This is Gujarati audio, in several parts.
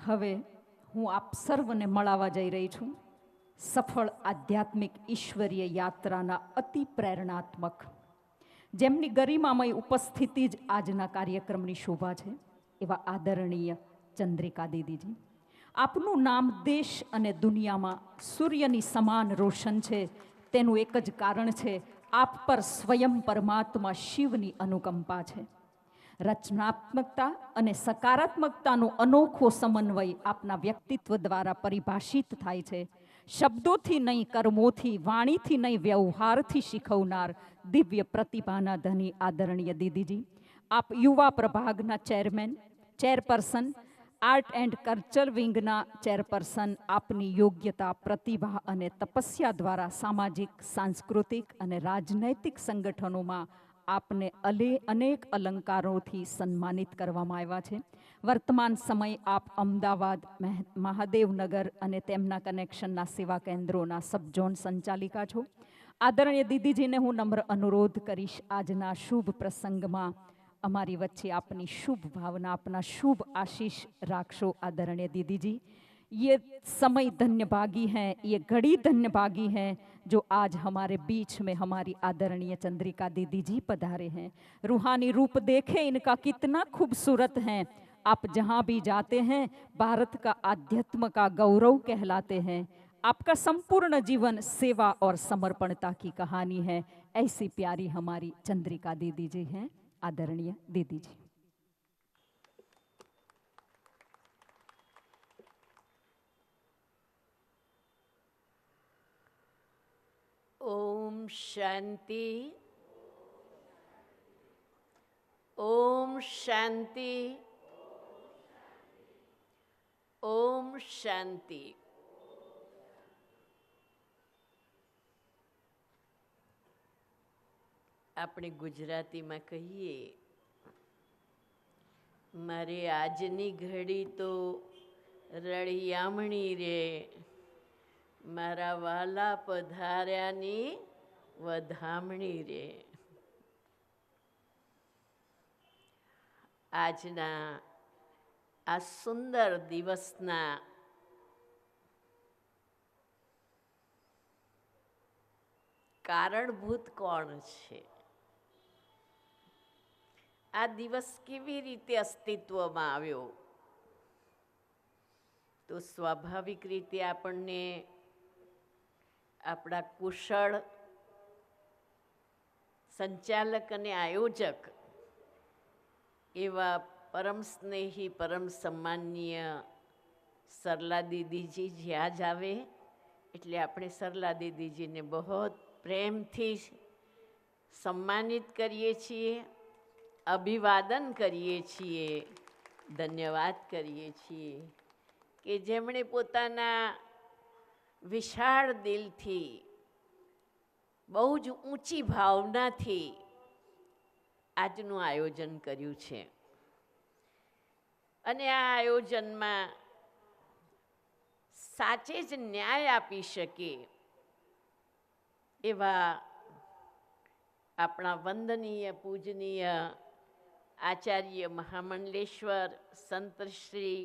હવે હું આપ સર્વને મળાવા જઈ રહી છું સફળ આધ્યાત્મિક ઈશ્વરીય યાત્રાના અતિ પ્રેરણાત્મક, જેમની ગરિમામય ઉપસ્થિતિ જ આજના કાર્યક્રમની શોભા છે, એવા આદરણીય ચંદ્રિકા દીદીજી. આપનું નામ દેશ અને દુનિયામાં સૂર્યની સમાન રોશન છે. તેનું એક જ કારણ છે, આપ પર સ્વયં પરમાત્મા શિવની અનુકંપા છે. રચનાત્મકતા અને સકારાત્મકતાનો અનોખો સમન્વય આપના વ્યક્તિત્વ દ્વારા પરિભાષિત થાય છે. શબ્દોથી નહીં, કર્મોથી, વાણીથી નહીં, વ્યવહારથી શીખવનાર દિવ્ય પ્રતિભાના ધની આદરણીય દીદીજી. આપ યુવા પ્રભાગના ચેરપર્સન, આર્ટ એન્ડ કલ્ચર વિંગના ચેરપર્સન. આપની યોગ્યતા, પ્રતિભા અને તપસ્યા દ્વારા સામાજિક, સાંસ્કૃતિક અને રાજનૈતિક સંગઠનોમાં આપને અનેક અલંકારોથી સન્માનિત કરવામાં આવ્યા છે. વર્તમાન સમય આપ અમદાવાદ, મહાદેવનગર અને તેમના કનેક્શનના સેવા કેન્દ્રોના સબઝોન સંચાલિકા છો. આદરણીય દીદીજીને હું નમ્ર અનુરોધ કરીશ, આજના શુભ પ્રસંગમાં અમારી વચ્ચે આપની શુભ भावना, अपना शुभ आशीष राखशो. आदरणीय दीदी जी, ये समय धन्य भागी है, ये घड़ी धन्य भागी है जो आज हमारे बीच में हमारी आदरणीय चंद्रिका दीदी जी पधारे हैं. रूहानी रूप देखे इनका कितना खूबसूरत है. आप जहाँ भी जाते हैं भारत का आध्यात्म का गौरव कहलाते हैं. आपका संपूर्ण जीवन सेवा और समर्पणता की कहानी है. ऐसी प्यारी हमारी चंद्रिका दीदी जी हैं. आदरणीय दीदी जी. ओम शांति, ओम शांति, ओम शांति. આપણે ગુજરાતીમાં કહીએ, મારે આજની ઘડી તો રળિયામણી રે, મારા વાલા પધાર્યાની વધામણી રે. આજના આ સુંદર દિવસના કારણભૂત કોણ છે? આ દિવસ કેવી રીતે અસ્તિત્વમાં આવ્યો? તો સ્વાભાવિક રીતે આપણને આપણા કુશળ સંચાલક અને આયોજક એવા પરમ સ્નેહી, પરમ સન્માનીય સરલા દીદીજી જ્યાં જ આવે એટલે આપણે સરલા દીદીજીને બહુ પ્રેમથી સન્માનિત કરીએ છીએ, અભિવાદન કરીએ છીએ, ધન્યવાદ કરીએ છીએ કે જેમણે પોતાના વિશાળ દિલથી, બહુ જ ઊંચી ભાવનાથી આજનું આયોજન કર્યું છે. અને આ આયોજનમાં સાચે જ ન્યાય આપી શકે એવા આપણા વંદનીય, પૂજનીય આચાર્ય મહામંડલેશ્વર સંત શ્રી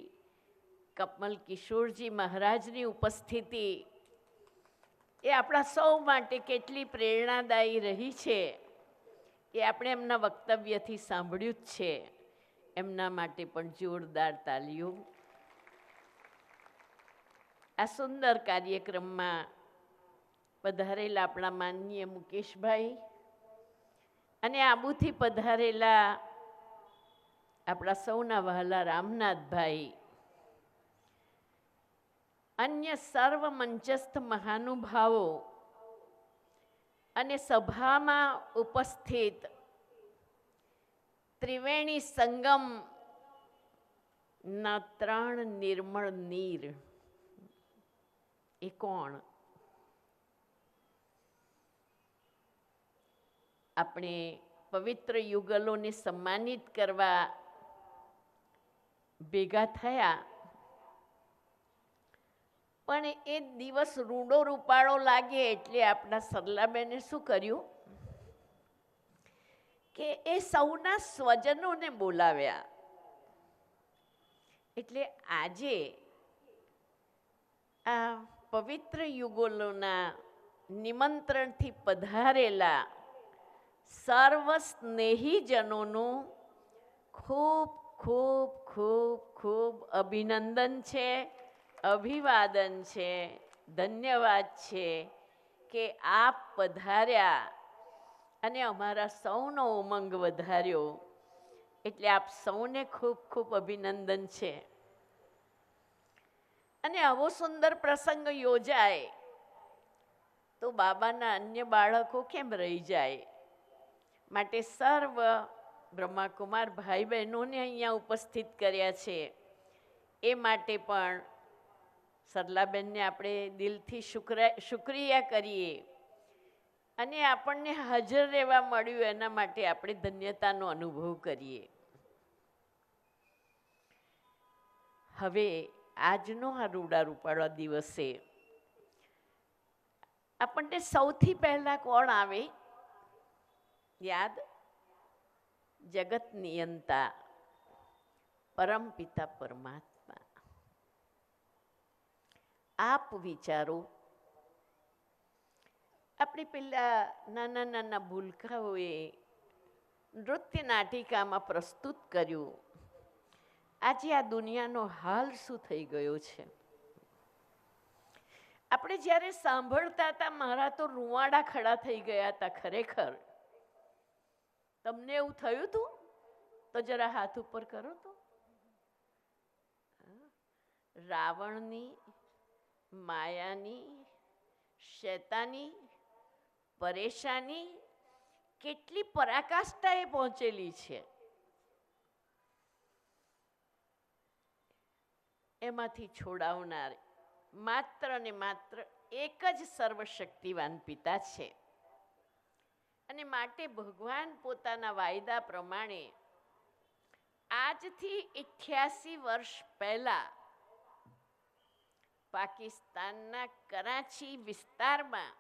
કપમલ કિશોરજી મહારાજની ઉપસ્થિતિ એ આપણા સૌ માટે કેટલી પ્રેરણાદાયી રહી છે એ આપણે એમના વક્તવ્યથી સાંભળ્યું જ છે. એમના માટે પણ જોરદાર તાલીઓ. આ સુંદર કાર્યક્રમમાં પધારેલા આપણા માનનીય મુકેશભાઈ અને આબુથી પધારેલા આપણા સૌના વહાલા રામનાથભાઈ, અન્ય સર્વ મંચસ્થ મહાનુભાવો અને સભામાં ઉપસ્થિત ત્રિવેણી સંગમ ના 3 નિર્મળ નીર એ કોણ? આપણે પવિત્ર યુગલોને સન્માનિત કરવા ભેગા થયા, પણ એ દિવસ રૂડો રૂપાળો લાગે એટલે આપણા સરલાબેને શું કર્યું કે એ સૌના સ્વજનોને બોલાવ્યા. એટલે આજે આ પવિત્ર યુગલોના નિમંત્રણથી પધારેલા સર્વ સ્નેહીજનોનું ખૂબ ખૂબ ખૂબ ખૂબ અભિનંદન છે, અભિવાદન છે, ધન્યવાદ છે કે આપ પધાર્યા અને અમારા સૌનો ઉમંગ વધાર્યો. એટલે આપ સૌને ખૂબ ખૂબ અભિનંદન છે. અને આવો સુંદર પ્રસંગ યોજાય તો બાબાના અન્ય બાળકો કેમ રહી જાય? માટે સર્વ બ્રહ્માકુમાર ભાઈ બહેનોને અહીંયા ઉપસ્થિત કર્યા છે. એ માટે પણ સરલાબેનને આપણે દિલથી શુક્રિયા કરીએ અને આપણને હાજર રહેવા મળ્યું એના માટે આપણે ધન્યતાનો અનુભવ કરીએ. હવે આજનો આ રૂડા રૂપાળા દિવસે આપણને સૌથી પહેલા કોણ આવે યાદ? જગત નિયંતા પરમપિતા પરમાત્મા. આપ વિચારો, આપણે પેલા નાના નાના ભૂલકાઓએ નૃત્ય નાટિકામાં પ્રસ્તુત કર્યું. આજે આ દુનિયાનો હાલ શું થઈ ગયો છે? આપણે જ્યારે સાંભળતા હતા મારા તો રૂવાડા ખડા થઈ ગયા હતા. ખરેખર તમને એવું થયું હતું? તો જરા હાથ ઉપર કરો તો. રાવણની, માયાની, શૈતાની પરેશાની કેટલી પરાકાષ્ઠાએ પહોંચેલી છે. એમાંથી છોડાવનાર માત્ર ને માત્ર એક જ સર્વશક્તિવાન પિતા છે. અને માટે ભગવાન પોતાના વાયદા પ્રમાણે આજથી 88 વર્ષ પહેલા પાકિસ્તાનના કરાચી વિસ્તારમાં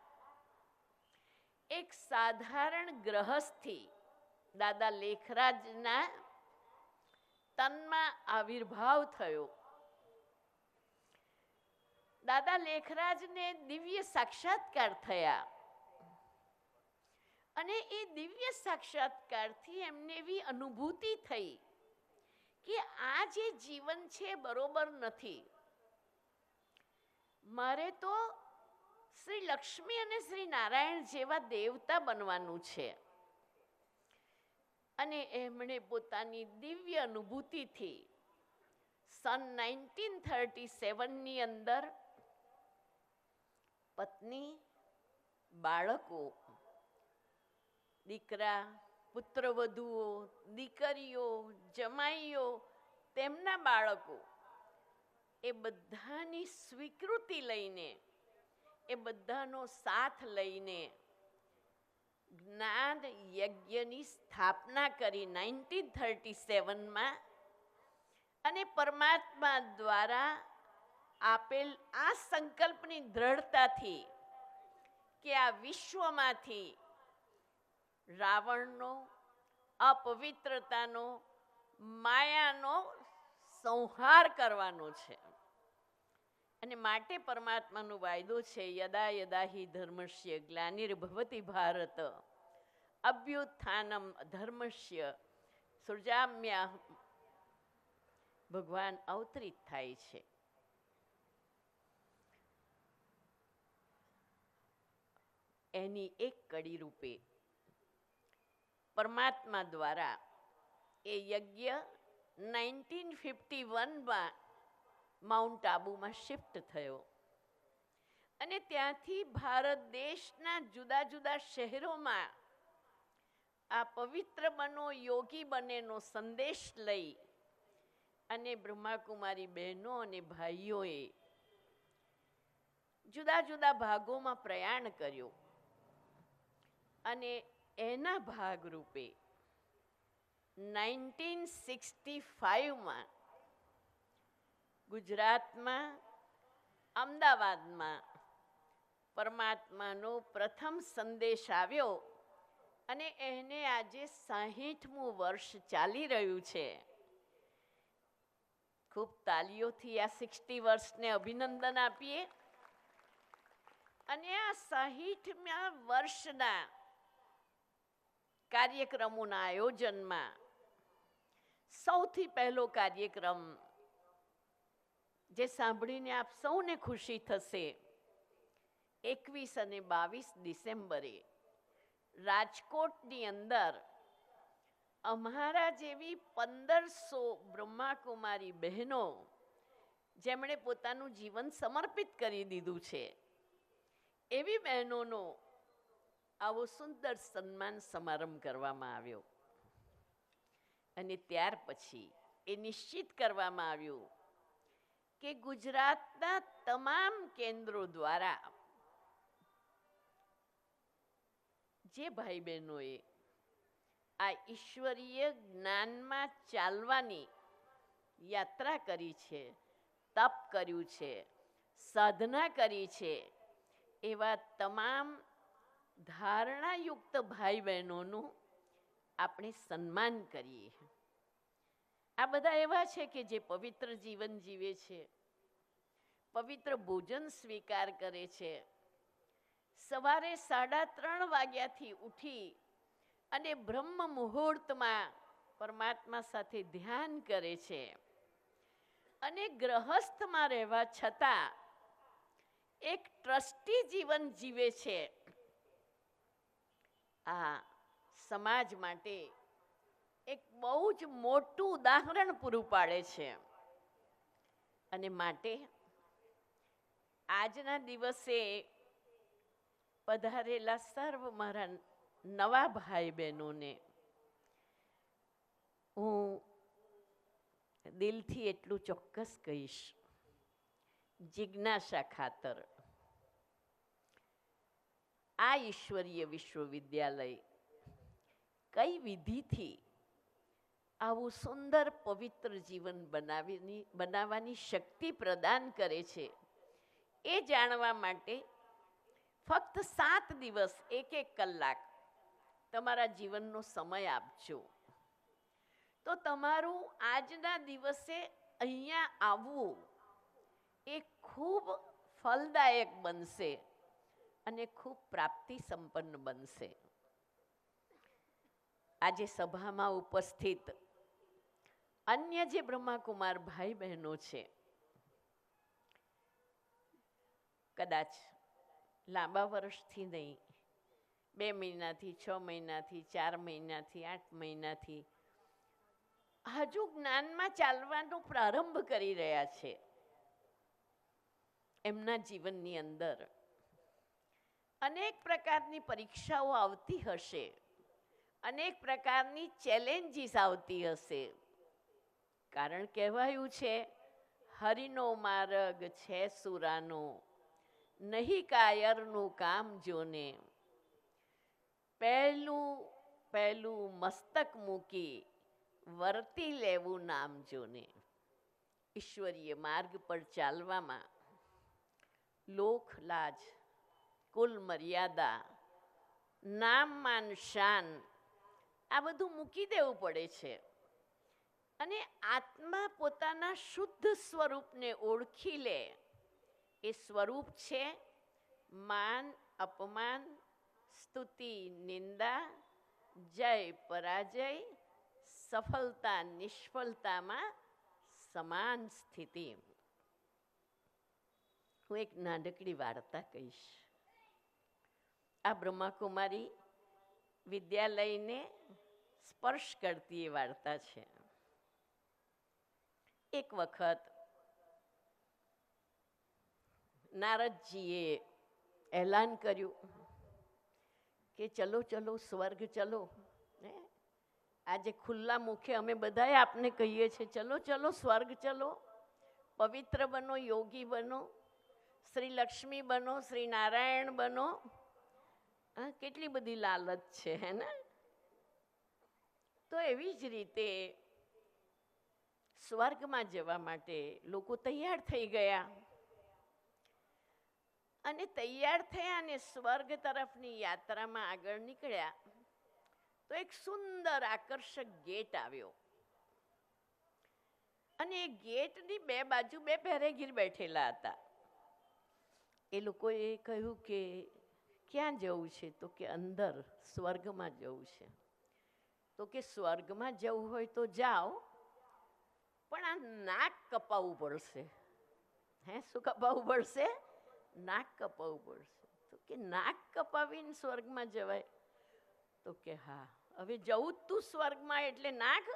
એક સાધારણ ગ્રહસ્થી દાદા લેખરાજના તનમાં આવિર્ભાવ થયો. દાદા લેખરાજને દિવ્ય સાક્ષાત્કાર થયા અને એ દિવ્ય સાક્ષાત્કારથી એમને એવી અનુભૂતિ થઈ કે આ જે જીવન છે બરોબર નથી. મારે તો શ્રી લક્ષ્મી અને શ્રી નારાયણ જેવા દેવતા બનવાનું છે. અને એમણે પોતાની દિવ્ય અનુભૂતિથી સન 1937ની અંદર પત્ની, બાળકો, દીકરા, પુત્રવધુઓ, દીકરીઓ, જમાઈઓ, તેમના બાળકો, એ બધાની સ્વીકૃતિ લઈને, એ બધાનો સાથ લઈને જ્ઞાન યજ્ઞની સ્થાપના કરી 1937માં. અને પરમાત્મા દ્વારા આપેલ આ સંકલ્પની દ્રઢતાથી કે આ વિશ્વમાંથી રાવણનો, અપવિત્રતાનો, માયાનો સંહાર કરવાનો છે. અને માટે પરમાત્માનો વાયદો છે યદા યદા હિ ધર્મસ્ય ગ્લાનિર્ભવતિ ભારત અભ્યુત્થાનમ ધર્મસ્ય સૃજામ્યા. ભગવાન અવતરિત થાય છે. એની એક કડી રૂપે પરમાત્મા દ્વારા એ યજ્ઞ 1951માં માઉન્ટ આબુમાં શિફ્ટ થયો અને ત્યાંથી ભારત દેશના જુદા જુદા શહેરોમાં આ પવિત્ર બનો, યોગી બનેનો સંદેશ લઈ અને બ્રહ્માકુમારી બહેનો અને ભાઈઓએ જુદા જુદા ભાગોમાં પ્રયાણ કર્યું. અને એના ભાગરૂપે 1965માં ગુજરાતમાં અમદાવાદમાં પરમાત્માનો પ્રથમ સંદેશ આવ્યો અને એને આજે 60મું વર્ષ ચાલી રહ્યું છે. ખૂબ તાલીઓથી આ 60 વર્ષને અભિનંદન આપીએ. અને આ 60મા વર્ષના કાર્યક્રમોના આયોજનમાં સૌથી પહેલો કાર્યક્રમ જે સાંભળીને આપ સૌને ખુશી થશે, 21 અને 22 ડિસેમ્બરે રાજકોટની અંદર અમારા જેવી 1500 બ્રહ્માકુમારી બહેનો જેમણે પોતાનું જીવન સમર્પિત કરી દીધું છે, એવી બહેનોનો આવો સુંદર સન્માન સમારંભ કરવામાં આવ્યો. અને ત્યાર પછી એ નિશ્ચિત કરવામાં આવ્યું કે ગુજરાતના તમામ કેન્દ્રો દ્વારા જે ભાઈ બહેનોએ આ ઈશ્વરીય જ્ઞાનમાં ચાલવાની યાત્રા કરી છે, તપ કર્યું છે, સાધના કરી છે, એવા તમામ ધારણાયુક્ત ભાઈ બહેનોનું આપણે સન્માન કરીએ. આ બધા એવા છે કે જે પવિત્ર જીવન જીવે છે, પવિત્ર ભોજન સ્વીકાર કરે છે, સવારે 3:30 વાગ્યાથી ઉઠી અને બ્રહ્મ મુહૂર્તમાં પરમાત્મા સાથે ધ્યાન કરે છે, અને ગ્રહસ્થમાં રહેવા છતાં એક ટ્રસ્ટી જીવન જીવે છે. આ સમાજ માટે એક બહુ જ મોટું ઉદાહરણ પૂરું પાડે છે. અને માટે આજના દિવસે પધારેલા સર્વ મારા નવા ભાઈ બહેનોને હું દિલથી એટલું ચોક્કસ કહીશ, જિજ્ઞાસા ખાતર આ ઈશ્વરીય વિશ્વવિદ્યાલય કઈ વિધિથી આવું સુંદર પવિત્ર જીવન બનાવવાની શક્તિ પ્રદાન કરે છે, એ જાણવા માટે ફક્ત 7 દિવસ 1-1 કલાક તમારા જીવનનો સમય આપજો. તો તમારું આજના દિવસે અહીંયા આવવું એ ખૂબ ફલદાયક બનશે અને ખૂબ પ્રાપ્તિ સંપન્ન બનશે. આજે સભામાં ઉપસ્થિત અન્ય જે બ્રહ્માકુમાર ભાઈ બહેનો છે, કદાચ લાંબા વર્ષથી નહીં, 2 મહિનાથી, 6 મહિનાથી, 4 મહિનાથી, 8 મહિનાથી હજુ જ્ઞાનમાં ચાલવાનો પ્રારંભ કરી રહ્યા છે. એમના જીવનની અંદર અનેક પ્રકારની પરીક્ષાઓ આવતી હશે, અનેક પ્રકારની ચેલેન્જીસ આવતી હશે. કારણ કહેવાયું છે, હરિનો માર્ગ છે સુરાનો, નહીં કાયરનું કામ જોને, પહેલું મસ્તક મૂકી વર્તી લેવું નામ જોને. ઈશ્વરીય માર્ગ પર ચાલવામાં લોક લાજ, કુલ મર્યાદા, નામ માન શાન આ બધું મૂકી દેવું પડે છે. અને આત્મા પોતાના શુદ્ધ સ્વરૂપને ઓળખી લે. એ સ્વરૂપ છે માન અપમાન, સ્તુતિ નિંદા, જય પરાજય, સફળતા નિષ્ફળતામાં સમાન સ્થિતિ. હું એક નાનકડી વાર્તા કહીશ. આ બ્રહ્માકુમારી વિદ્યાલયને સ્પર્શ કરતી એ વાર્તા છે. એક વખત નારદજીએ એલાન કર્યું કે ચલો ચલો સ્વર્ગ ચલો. આજે ખુલ્લા મુખે અમે બધાએ આપને કહીએ છીએ, ચલો ચલો સ્વર્ગ ચલો, પવિત્ર બનો, યોગી બનો, શ્રી લક્ષ્મી બનો, શ્રી નારાયણ બનો. કેટલી બધી લાલચ છે, હે ને? તો એવી જ રીતે સ્વર્ગમાં જવા માટે લોકો તૈયાર થઈ ગયા. અને તૈયાર થયા અને સ્વર્ગ તરફની યાત્રામાં આગળ નીકળ્યા તો એક સુંદર આકર્ષક ગેટ આવ્યો. અને એ ગેટની બે બાજુ બે પહેરેગીર બેઠેલા હતા. એ લોકોએ કહ્યું કે ક્યાં જવું છે? તો કે અંદર સ્વર્ગમાં જવું છે. તો કે સ્વર્ગમાં જવું હોય તો જાઓ, પણ આ નાક કપાવવું પડશે. હે, શું કપાવવું પડશે? નાક કપાવવું પડશે. તો કે નાક કપાવીને સ્વર્ગમાં જવાય? તો કે હા. હવે જવું જ તું સ્વર્ગમાં એટલે નાક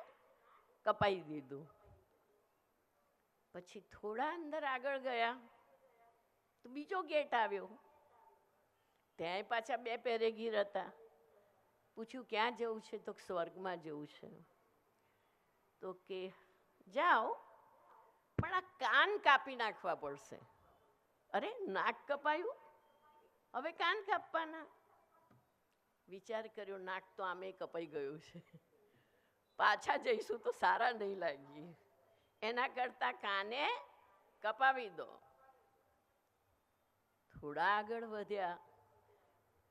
કપાઈ દીધું. પછી થોડા અંદર આગળ ગયા તો બીજો ગેટ આવ્યો. ત્યાંય પાછા બે પહેરેગીર હતા. પૂછ્યું ક્યાં જવું છે? તો સ્વર્ગમાં જવું છે. તો કે જાઓ, પણ આ કાન કાપી નાખવા પડશે. અરે, નાક કપાયું, હવે કાન કાપવાના? વિચાર કર્યો, નાક તો આમે કપાઈ ગયું છે, પાછા જઈશું તો સારા નહીં લાગી, એના કરતા કાને કપાવી દો. થોડા આગળ વધ્યા,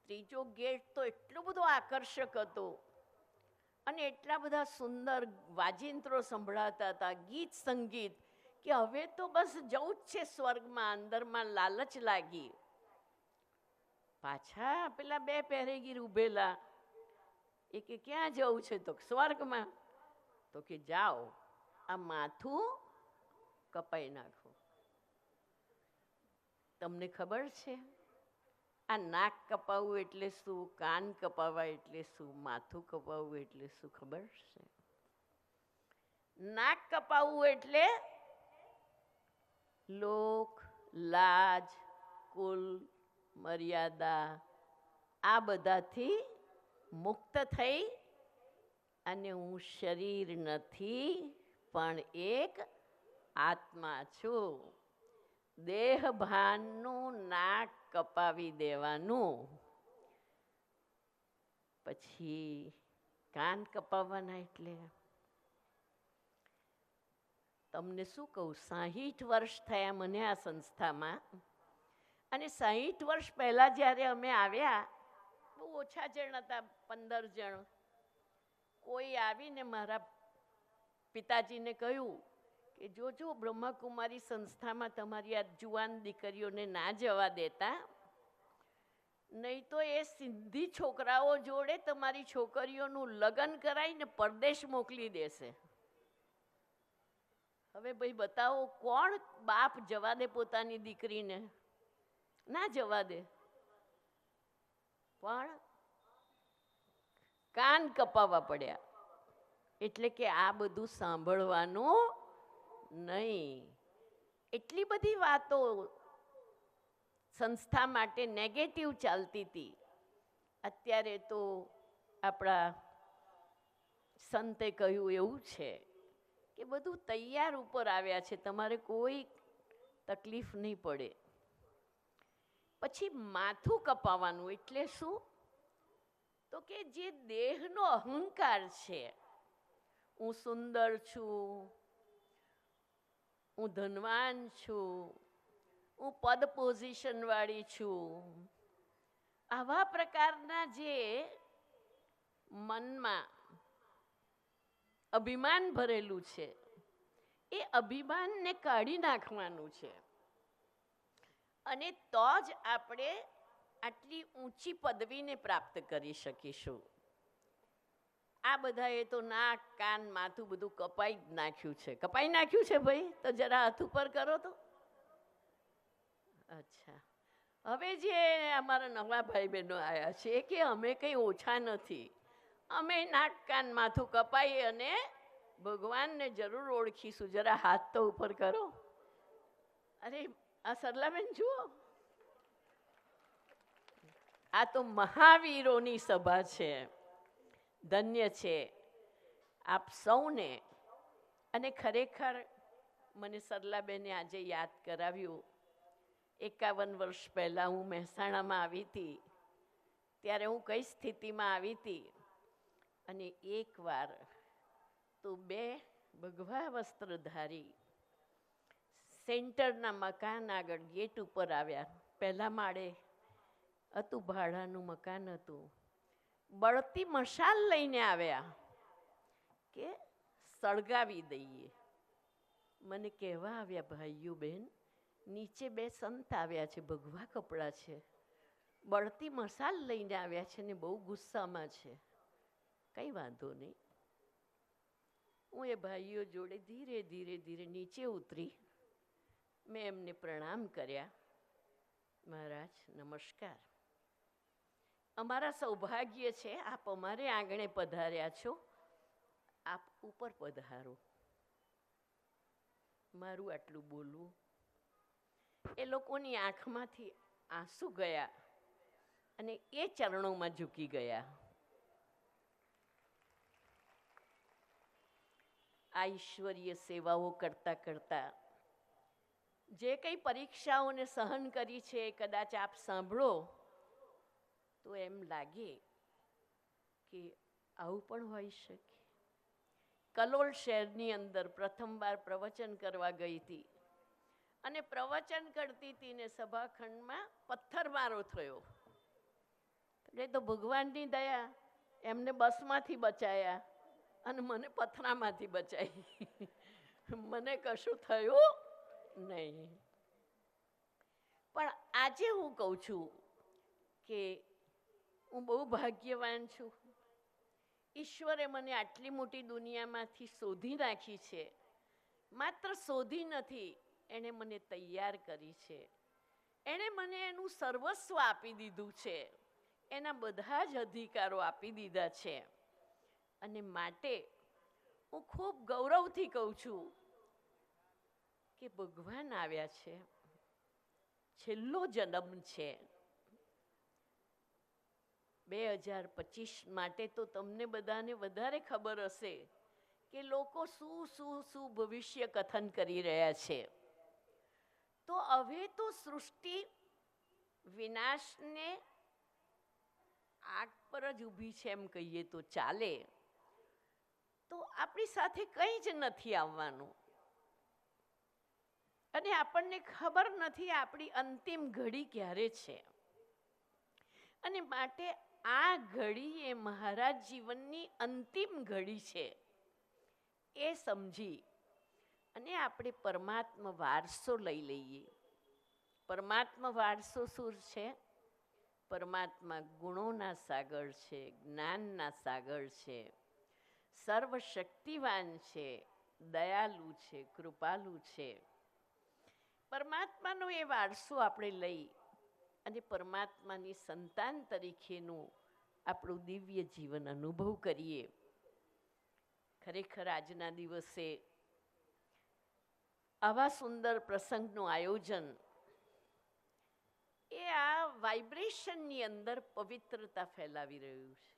ત્રીજો ગેટ તો એટલો બધો આકર્ષક હતો અને એટલા બધા સુંદર વાજિંત્રો સંભળાતા હતા, ગીત સંગીત, કે હવે તો બસ જવું જ છે સ્વર્ગમાં. અંદરમાં લાલચ લાગી. પાછા પેલા બે પહેરેગીર ઉભેલા. એ કે ક્યાં જવું છે? તો સ્વર્ગમાં. તો કે જાઓ, આ માથું કપાઈ નાખો. તમને ખબર છે આ નાક કપાવવું એટલે શું, કાન કપાવવા એટલે શું, માથું કપાવવું એટલે શું ખબર છે? નાક કપાવવું એટલે લોક, લાજ, કુલ, મર્યાદા, આ બધાથી મુક્ત થઈ અને હું શરીર નથી પણ એક આત્મા છું. દેહ ભાનનું નાક કપાવી દેવાનું. પછી કાન કપાવવાના. એટલે તમને શું કહું, 60 વર્ષ થયા મને આ સંસ્થામાં. અને 60 વર્ષ પહેલાં જ્યારે અમે આવ્યા, બહુ ઓછા જણ હતા, 15 જણ. કોઈ આવીને મારા પિતાજીને કહ્યું કે જોજો, બ્રહ્માકુમારી સંસ્થામાં તમારી આ જુવાન દીકરીઓને ના જવા દેતા, નહીં તો એ સિદ્ધિ છોકરાઓ જોડે તમારી છોકરીઓનું લગ્ન કરાવીને પરદેશ મોકલી દેશે. હવે ભાઈ બતાવો, કોણ બાપ જવા દે પોતાની દીકરીને? ના જવા દે. પણ કાન કપાવવા પડ્યા. એટલે કે આ બધું સાંભળવાનું નહીં. એટલી બધી વાતો સંસ્થા માટે નેગેટિવ ચાલતી હતી. અત્યારે તો આપણા સંતે કહ્યું એવું છે કે બધું તૈયાર ઉપર આવ્યા છે, તમારે કોઈ તકલીફ નહીં પડે. પછી માથું કપાવવાનું એટલે શું? તો કે જે દેહનો અહંકાર છે, હું સુંદર છું, હું ધનવાન છું, હું પદ પોઝિશન વાળી છું, આવા પ્રકારના જે મનમાં અભિમાન ભરેલું છે, એ અભિમાનને કાઢી નાખવાનું છે. અને તો જ આપણે આટલી ઊંચી પદવીને પ્રાપ્ત કરી શકીશું. આ બધાએ તો નાક, કાન, માથું બધું કપાઈ જ નાખ્યું છે. કપાઈ નાખ્યું છે ભાઈ? તો જરા હાથ ઉપર કરો તો. અચ્છા, હવે જે અમારા નવા ભાઈ બહેનો આવ્યા છે કે અમે કંઈ ઓછા નથી, અમે નાક, કાન, માથું કપાઈ અને ભગવાનને જરૂર ઓળખીશું. જરા હાથ તો ઉપર કરો. અરે આ સરલાબેન જુઓ, આ તો મહાવીરોની સભા છે. ધન્ય છે આપ સૌને. અને ખરેખર મને સરલાબેને આજે યાદ કરાવ્યું, 51 વર્ષ પહેલાં હું મહેસાણામાં આવી હતી, ત્યારે હું કઈ સ્થિતિમાં આવી હતી. અને એકવાર તો 2 ભગવા વસ્ત્રધારી સેન્ટરના મકાન આગળ ગેટ ઉપર આવ્યા. પહેલા માળે હતું, ભાડાનું મકાન હતું. બળતી મશાલ લઈને આવ્યા કે સળગાવી દઈએ. મને કહેવા આવ્યા, ભાઈઓ બહેન, નીચે બે સંત આવ્યા છે, ભગવા કપડાં છે, બળતી મસાલ લઈને આવ્યા છે ને બહુ ગુસ્સામાં છે. કંઈ વાંધો નહીં. હું એ ભાઈઓ જોડે ધીરે ધીરે ધીરે નીચે ઉતરી. મેં એમને પ્રણામ કર્યા. મહારાજ નમસ્કાર, અમારા સૌભાગ્ય છે આપ અમારે આંગણે પધાર્યા છો, આપ ઉપર પધારો. મારું આટલું બોલવું, એ લોકોની આંખમાંથી આંસુ ગયા અને એ ચરણોમાં ઝૂકી ગયા. આ ઈશ્વરીય સેવાઓ કરતાં કરતાં જે કંઈ પરીક્ષાઓને સહન કરી છે એ કદાચ આપ સાંભળો તો એમ લાગે કે આવું પણ હોઈ શકે. કલોલ શહેરની અંદર પ્રથમવાર પ્રવચન કરવા ગઈ હતી અને પ્રવચન કરતી હતી ને સભાખંડમાં પથ્થરમારો થયો. એટલે તો ભગવાનની દયા, એમને બસમાંથી બચાયા અને મને પથરામાંથી બચાવી. મને કશું થયું નહીં. પણ આજે હું કહું છું કે હું બહુ ભાગ્યવાન છું. ઈશ્વરે મને આટલી મોટી દુનિયામાંથી શોધી નાખી છે. માત્ર શોધી નથી, એણે મને તૈયાર કરી છે. એણે મને એનું સર્વસ્વ આપી દીધું છે, એના બધા જ અધિકારો આપી દીધા છે. અને માટે હું ખૂબ ગૌરવથી કહું છું કે ભગવાન આવ્યા છે, છેલ્લો જન્મ છે. 2025 માટે તો તમને બધાને વધારે ખબર હશે કે લોકો શું ભવિષ્ય કથન કરી રહ્યા છે. તો હવે તો સૃષ્ટિ વિનાશને આગ પર જ ઊભી છે એમ કહીએ તો ચાલે. તો આપણી સાથે કંઈ જ નથી આવવાનું અને આપણને ખબર નથી આપણી અંતિમ ઘડી ક્યારે છે. અને માટે આ ઘડી એ મહારાજ જીવનની અંતિમ ઘડી છે એ સમજી અને આપણે પરમાત્મા વારસો લઈ લઈએ. પરમાત્મા વારસો શું છે? પરમાત્મા ગુણોના સાગર છે, જ્ઞાનના સાગર છે, સર્વશક્તિવાન છે, દયાલુ છે, કૃપાલુ છે. પરમાત્માનો એ વારસો આપણે લઈ અને પરમાત્માની સંતાન તરીકેનું આપણું દિવ્ય જીવન અનુભવ કરીએ. ખરેખર આજના દિવસે આવા સુંદર પ્રસંગનું આયોજન એ આ વાઇબ્રેશનની અંદર પવિત્રતા ફેલાવી રહ્યું છે.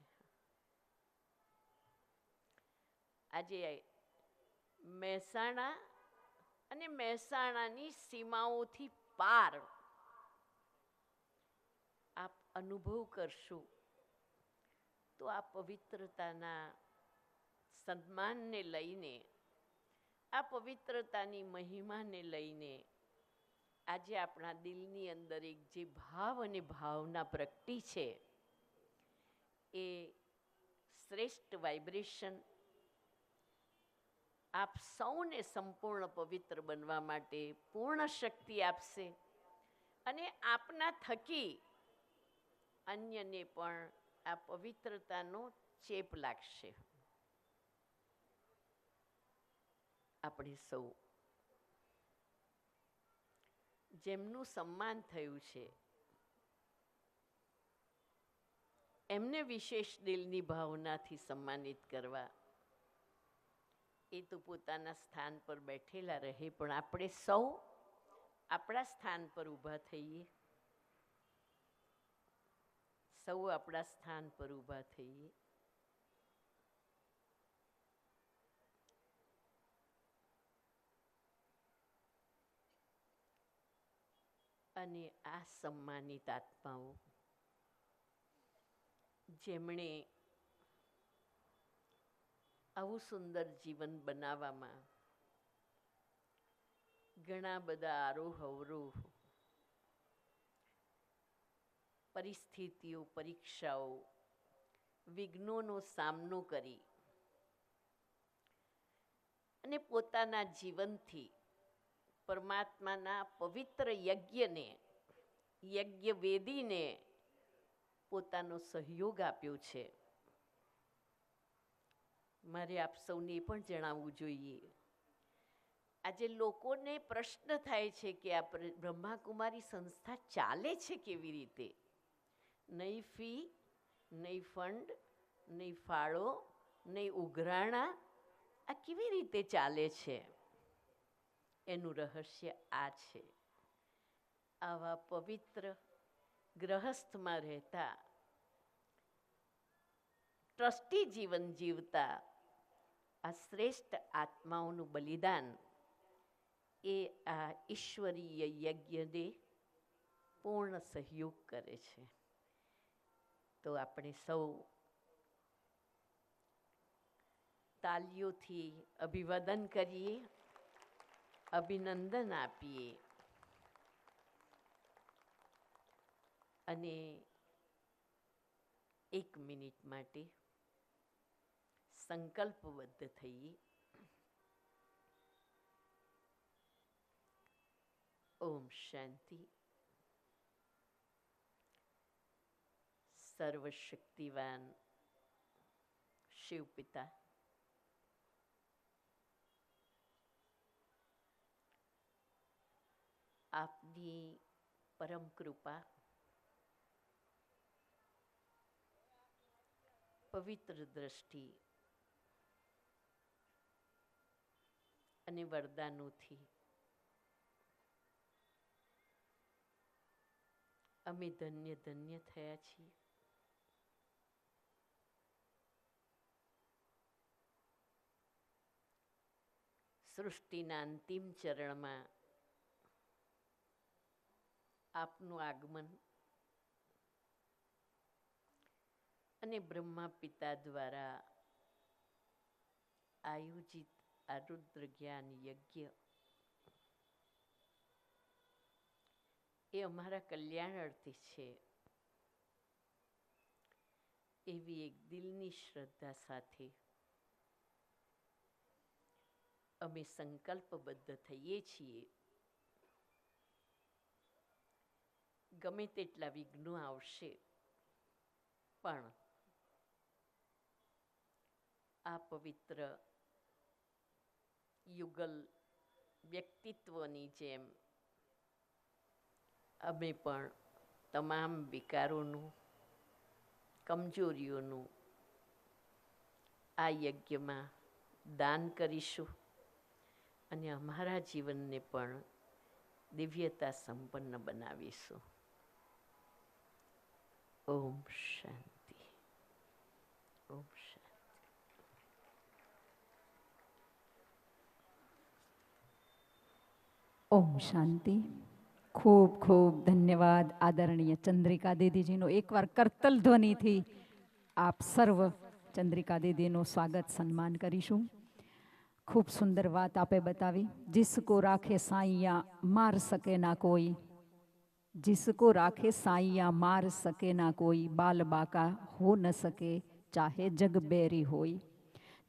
આજે મહેસાણા અને મહેસાણાની સીમાઓથી પાર આપ અનુભવ કરશો તો આ પવિત્રતાના સન્માનને લઈને, આ પવિત્રતાની મહિમાને લઈને આજે આપણા દિલની અંદર એક જે ભાવ અને ભાવના પ્રગટી છે એ શ્રેષ્ઠ વાઇબ્રેશન આપ સૌને સંપૂર્ણ પવિત્ર બનવા માટે પૂર્ણ શક્તિ આપશે અને આપના થકી અન્યને પણ આ પવિત્રતાનો ચેપ લાગશે. આપણે સૌ જેમનું સન્માન થયું છે એમને વિશેષ દિલની ભાવનાથી સન્માનિત કરવા. એ તો પોતાના સ્થાન પર બેઠેલા રહે, પણ આપણે સૌ આપણા સ્થાન પર ઊભા થઈએ. સૌ આપણા સ્થાન પર ઊભા થઈએ. અને આ સન્માનિત આત્માઓ જેમણે આવું સુંદર જીવન બનાવવામાં ઘણા બધા આરોહ અવરોહ, પરિસ્થિતિઓ, પરીક્ષાઓ, વિઘ્નોનો સામનો કરી અને પોતાના જીવનથી પરમાત્માના પવિત્ર યજ્ઞને, યજ્ઞ વેદીને પોતાનો સહયોગ આપ્યો છે. મારે આપ સૌને પણ જણાવવું જોઈએ, આજે લોકોને પ્રશ્ન થાય છે કે આ બ્રહ્માકુમારી સંસ્થા ચાલે છે કેવી રીતે? નહીં ફી, નહીં ફંડ, નહીં ફાળો, નહીં ઉઘરાણા, આ કેવી રીતે ચાલે છે? એનું રહસ્ય આ છે. આવા પવિત્ર ગ્રહસ્થમાં રહેતા, ટ્રસ્ટી જીવન જીવતા આ શ્રેષ્ઠ આત્માઓનું બલિદાન એ આ ઈશ્વરીય યજ્ઞને પૂર્ણ સહયોગ કરે છે. તો આપણે સૌ તાલીઓથી અભિવાદન કરીએ, અભિનંદન આપીએ અને 1 મિનિટ માટે સંકલ્પબદ્ધ થઈએ. ઓમ શાંતિ. સર્વશક્તિવાન શિવ પિતા, આપની પરમ કૃપા, પવિત્ર દ્રષ્ટિ અને વરદાનોથી અમે ધન્ય ધન્ય થયા છીએ. સૃષ્ટિના અંતિમ ચરણમાં આપનું આગમન અને બ્રહ્મા પિતા દ્વારા આયોજિત આ રુદ્ર જ્ઞાન યજ્ઞ એ અમારા કલ્યાણાર્થી છે એવી એક દિલની શ્રદ્ધા સાથે અમે સંકલ્પબદ્ધ થઈએ છીએ. ગમે તેટલા વિઘ્નો આવશે પણ આ પવિત્ર યુગલ વ્યક્તિત્વની જેમ અમે પણ તમામ વિકારોનું, કમજોરીઓનું આ યજ્ઞમાં દાન કરીશું અને અમારા જીવનને પણ દિવ્યતા સંપન્ન બનાવીશું. ઓમ શાંતિ. ઓમ શાંતિ. ઓમ શાંતિ. ખૂબ ખૂબ ધન્યવાદ આદરણીય ચંદ્રિકા દીદીજીનો. એકવાર કરતલ ધ્વનિથી આપ સર્વ ચંદ્રિકા દીદીનું સ્વાગત સન્માન કરીશું. ખૂબ સુંદર વાત આપે બતાવી. जिसको राखे साइया मार सके ना कोई, जिसको राखे साइया मार सके ना कोई, बाल बाका हो न सके चाहे जग बैरी होई.